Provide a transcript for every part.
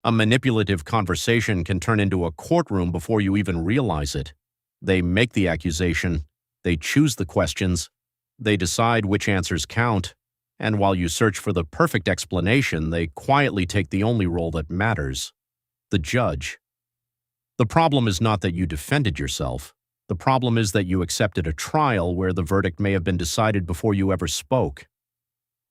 A manipulative conversation can turn into a courtroom before you even realize it. They make the accusation, they choose the questions, they decide which answers count, and while you search for the perfect explanation, they quietly take the only role that matters: the judge. The problem is not that you defended yourself. The problem is that you accepted a trial where the verdict may have been decided before you ever spoke.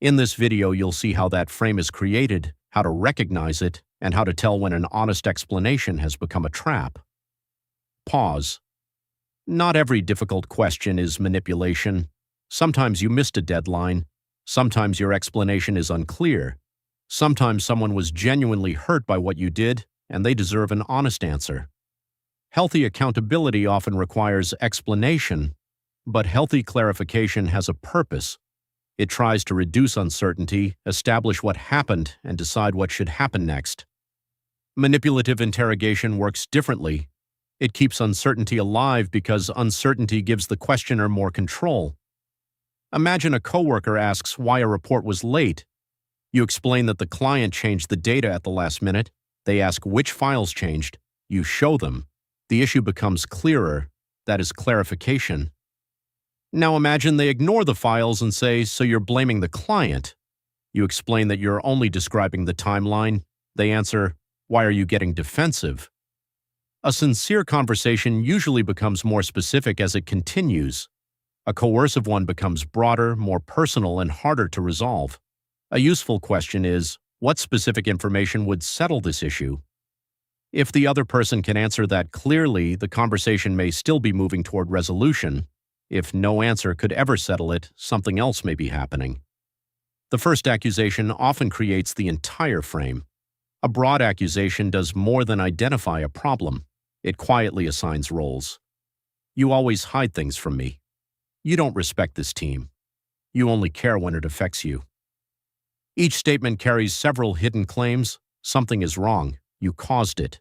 In this video, you'll see how that frame is created, how to recognize it, and how to tell when an honest explanation has become a trap. Pause. Not every difficult question is manipulation. Sometimes you missed a deadline. Sometimes your explanation is unclear. Sometimes someone was genuinely hurt by what you did, and they deserve an honest answer. Healthy accountability often requires explanation, but healthy clarification has a purpose. It tries to reduce uncertainty, establish what happened, and decide what should happen next. Manipulative interrogation works differently. It keeps uncertainty alive because uncertainty gives the questioner more control. Imagine a coworker asks why a report was late. You explain that the client changed the data at the last minute. They ask which files changed. You show them. The issue becomes clearer. That is clarification. Now imagine they ignore the files and say, "So you're blaming the client." You explain that you're only describing the timeline. They answer, "Why are you getting defensive?" A sincere conversation usually becomes more specific as it continues. A coercive one becomes broader, more personal, and harder to resolve. A useful question is, what specific information would settle this issue? If the other person can answer that clearly, the conversation may still be moving toward resolution. If no answer could ever settle it, something else may be happening. The first accusation often creates the entire frame. A broad accusation does more than identify a problem. It quietly assigns roles. You always hide things from me. You don't respect this team. You only care when it affects you. Each statement carries several hidden claims. Something is wrong. You caused it.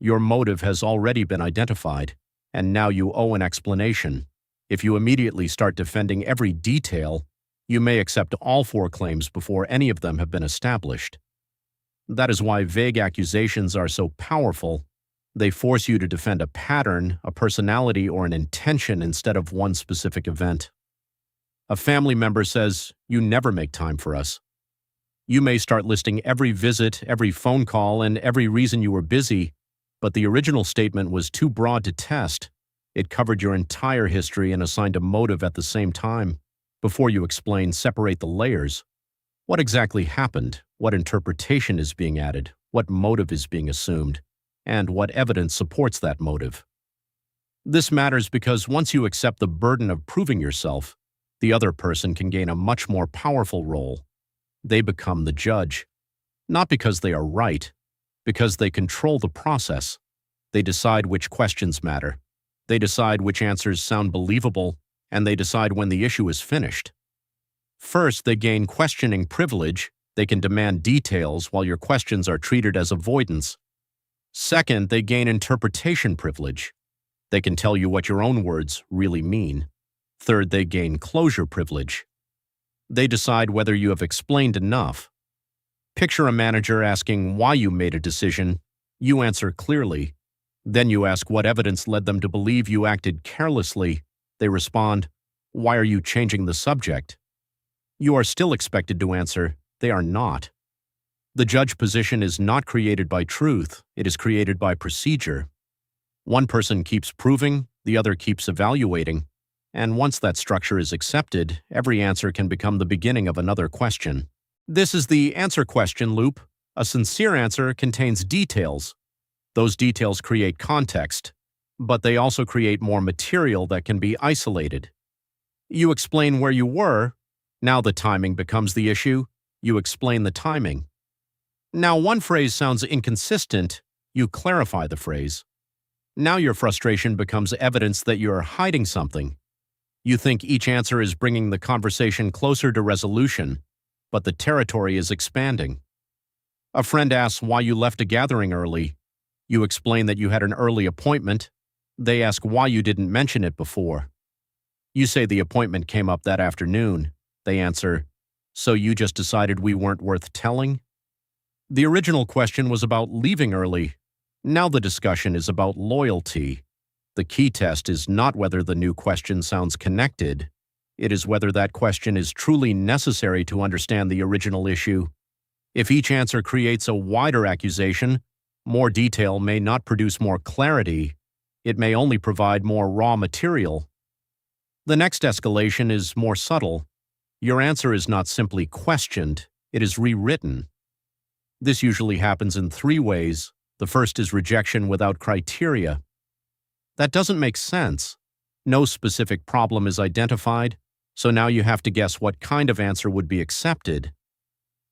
Your motive has already been identified, and now you owe an explanation. If you immediately start defending every detail, you may accept all four claims before any of them have been established. That is why vague accusations are so powerful. They force you to defend a pattern, a personality, or an intention instead of one specific event. A family member says, "You never make time for us." You may start listing every visit, every phone call, and every reason you were busy, but the original statement was too broad to test. It covered your entire history and assigned a motive at the same time. Before you explain, separate the layers. What exactly happened? What interpretation is being added? What motive is being assumed? And what evidence supports that motive? This matters because once you accept the burden of proving yourself, the other person can gain a much more powerful role. They become the judge. Not because they are right, because they control the process. They decide which questions matter. They decide which answers sound believable, and they decide when the issue is finished. First, they gain questioning privilege. They can demand details while your questions are treated as avoidance. Second, they gain interpretation privilege. They can tell you what your own words really mean. Third, they gain closure privilege. They decide whether you have explained enough. Picture a manager asking why you made a decision. You answer clearly. Then you ask what evidence led them to believe you acted carelessly. They respond, "Why are you changing the subject?" You are still expected to answer, "They are not." The judge position is not created by truth. It is created by procedure. One person keeps proving, the other keeps evaluating. And once that structure is accepted, every answer can become the beginning of another question. This is the answer question loop. A sincere answer contains details. Those details create context, but they also create more material that can be isolated. You explain where you were. Now the timing becomes the issue. You explain the timing. Now one phrase sounds inconsistent. You clarify the phrase. Now your frustration becomes evidence that you're hiding something. You think each answer is bringing the conversation closer to resolution, but the territory is expanding. A friend asks why you left a gathering early. You explain that you had an early appointment. They ask why you didn't mention it before. You say the appointment came up that afternoon. They answer, "So you just decided we weren't worth telling?" The original question was about leaving early. Now the discussion is about loyalty. The key test is not whether the new question sounds connected. It is whether that question is truly necessary to understand the original issue. If each answer creates a wider accusation, more detail may not produce more clarity. It may only provide more raw material. The next escalation is more subtle. Your answer is not simply questioned, it is rewritten. This usually happens in 3 ways. The first is rejection without criteria. That doesn't make sense. No specific problem is identified, so now you have to guess what kind of answer would be accepted.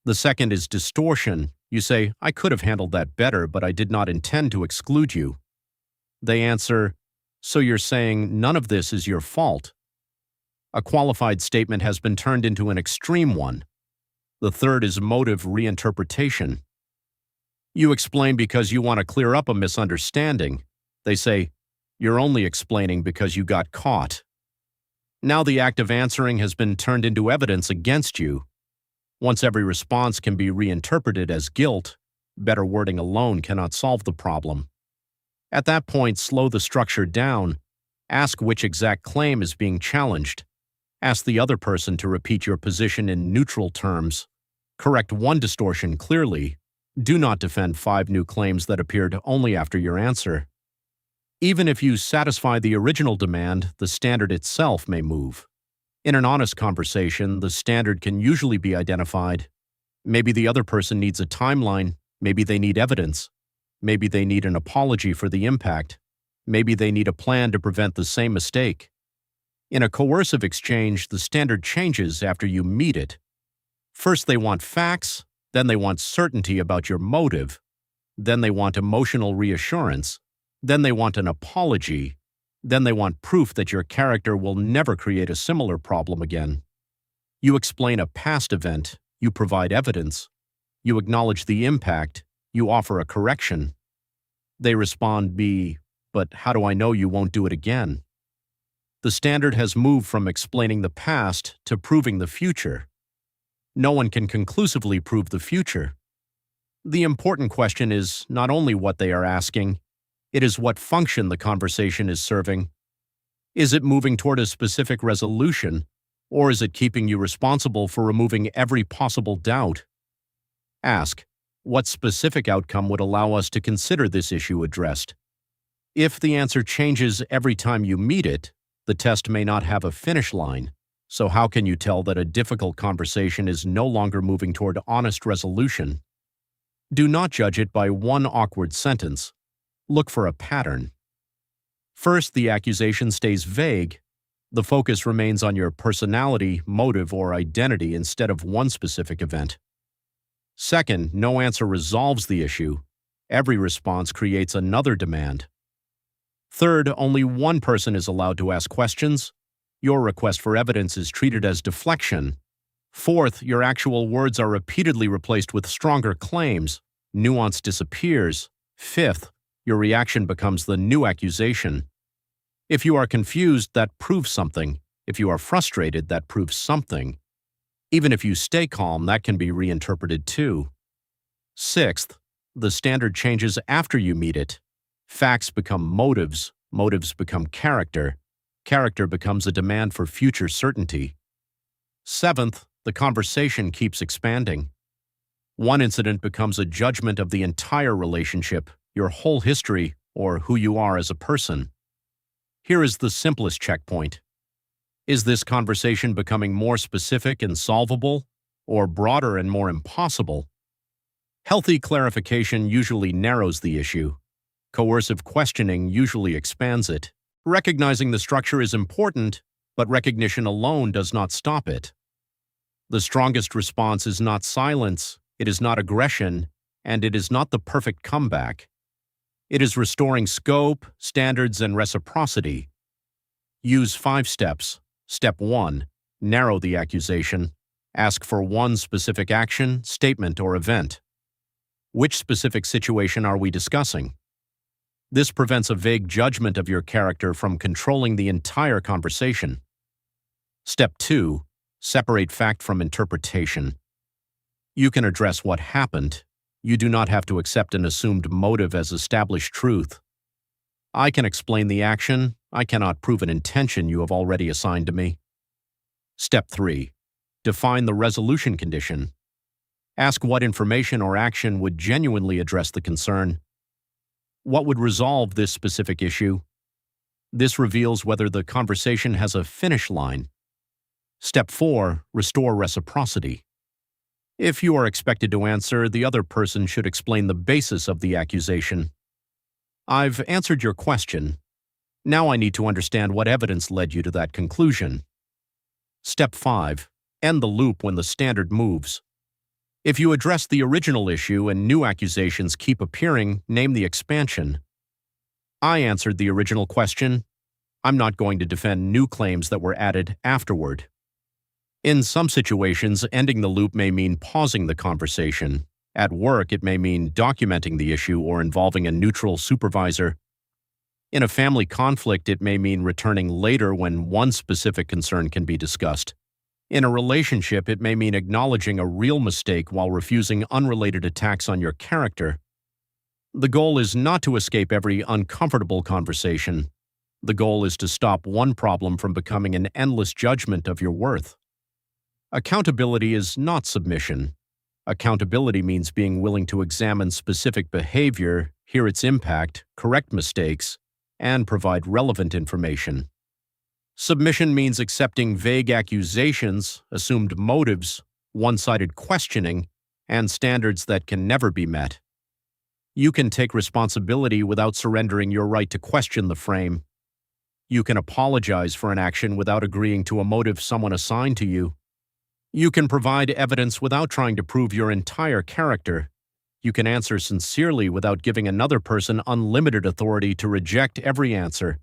The second is distortion. You say, I could have handled that better, but I did not intend to exclude you. They answer, so you're saying none of this is your fault. A qualified statement has been turned into an extreme one. The third is motive reinterpretation. You explain because you want to clear up a misunderstanding. They say, you're only explaining because you got caught. Now the act of answering has been turned into evidence against you. Once every response can be reinterpreted as guilt, better wording alone cannot solve the problem. At that point, slow the structure down. Ask which exact claim is being challenged. Ask the other person to repeat your position in neutral terms. Correct one distortion clearly. Do not defend 5 new claims that appeared only after your answer. Even if you satisfy the original demand, the standard itself may move. In an honest conversation, the standard can usually be identified. Maybe the other person needs a timeline. Maybe they need evidence. Maybe they need an apology for the impact. Maybe they need a plan to prevent the same mistake. In a coercive exchange, the standard changes after you meet it. First they want facts, then they want certainty about your motive, then they want emotional reassurance, then they want an apology, then they want proof that your character will never create a similar problem again. You explain a past event, you provide evidence, you acknowledge the impact, you offer a correction. They respond B, but how do I know you won't do it again? The standard has moved from explaining the past to proving the future. No one can conclusively prove the future. The important question is not only what they are asking, it is what function the conversation is serving. Is it moving toward a specific resolution, or is it keeping you responsible for removing every possible doubt? Ask, what specific outcome would allow us to consider this issue addressed? If the answer changes every time you meet it, the test may not have a finish line. So how can you tell that a difficult conversation is no longer moving toward honest resolution? Do not judge it by one awkward sentence. Look for a pattern. First, the accusation stays vague. The focus remains on your personality, motive, or identity instead of one specific event. Second, no answer resolves the issue. Every response creates another demand. Third, only one person is allowed to ask questions. Your request for evidence is treated as deflection. Fourth, your actual words are repeatedly replaced with stronger claims. Nuance disappears. Fifth, your reaction becomes the new accusation. If you are confused, that proves something. If you are frustrated, that proves something. Even if you stay calm, that can be reinterpreted too. Sixth, the standard changes after you meet it. Facts become motives, motives become character, character becomes a demand for future certainty. Seventh, the conversation keeps expanding. One incident becomes a judgment of the entire relationship, your whole history, or who you are as a person. Here is the simplest checkpoint. Is this conversation becoming more specific and solvable, or broader and more impossible? Healthy clarification usually narrows the issue. Coercive questioning usually expands it. Recognizing the structure is important, but recognition alone does not stop it. The strongest response is not silence, it is not aggression, and it is not the perfect comeback. It is restoring scope, standards, and reciprocity. Use 5 steps. Step 1. Narrow the accusation. Ask for one specific action, statement, or event. Which specific situation are we discussing? This prevents a vague judgment of your character from controlling the entire conversation. Step 2. Separate fact from interpretation. You can address what happened. You do not have to accept an assumed motive as established truth. I can explain the action. I cannot prove an intention you have already assigned to me. Step 3. Define the resolution condition. Ask what information or action would genuinely address the concern. What would resolve this specific issue? This reveals whether the conversation has a finish line. Step 4. Restore reciprocity. If you are expected to answer, the other person should explain the basis of the accusation. I've answered your question. Now I need to understand what evidence led you to that conclusion. Step 5. End the loop when the standard moves. If you address the original issue and new accusations keep appearing, name the expansion. I answered the original question. I'm not going to defend new claims that were added afterward. In some situations, ending the loop may mean pausing the conversation. At work, it may mean documenting the issue or involving a neutral supervisor. In a family conflict, it may mean returning later when one specific concern can be discussed. In a relationship, it may mean acknowledging a real mistake while refusing unrelated attacks on your character. The goal is not to escape every uncomfortable conversation. The goal is to stop one problem from becoming an endless judgment of your worth. Accountability is not submission. Accountability means being willing to examine specific behavior, hear its impact, correct mistakes, and provide relevant information. Submission means accepting vague accusations, assumed motives, one-sided questioning, and standards that can never be met. You can take responsibility without surrendering your right to question the frame. You can apologize for an action without agreeing to a motive someone assigned to you. You can provide evidence without trying to prove your entire character. You can answer sincerely without giving another person unlimited authority to reject every answer.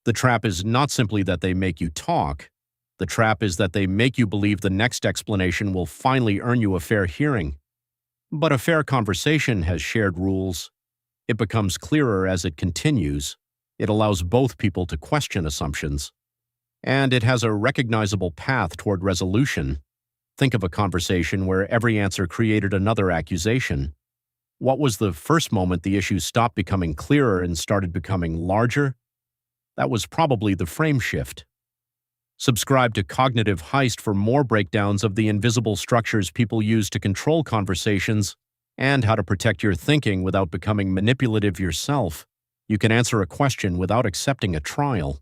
The trap is not simply that they make you talk. The trap is that they make you believe the next explanation will finally earn you a fair hearing. But a fair conversation has shared rules. It becomes clearer as it continues. It allows both people to question assumptions. And it has a recognizable path toward resolution. Think of a conversation where every answer created another accusation. What was the first moment the issue stopped becoming clearer and started becoming larger? That was probably the frame shift. Subscribe to Cognitive Heist for more breakdowns of the invisible structures people use to control conversations and how to protect your thinking without becoming manipulative yourself. You can answer a question without accepting a trial.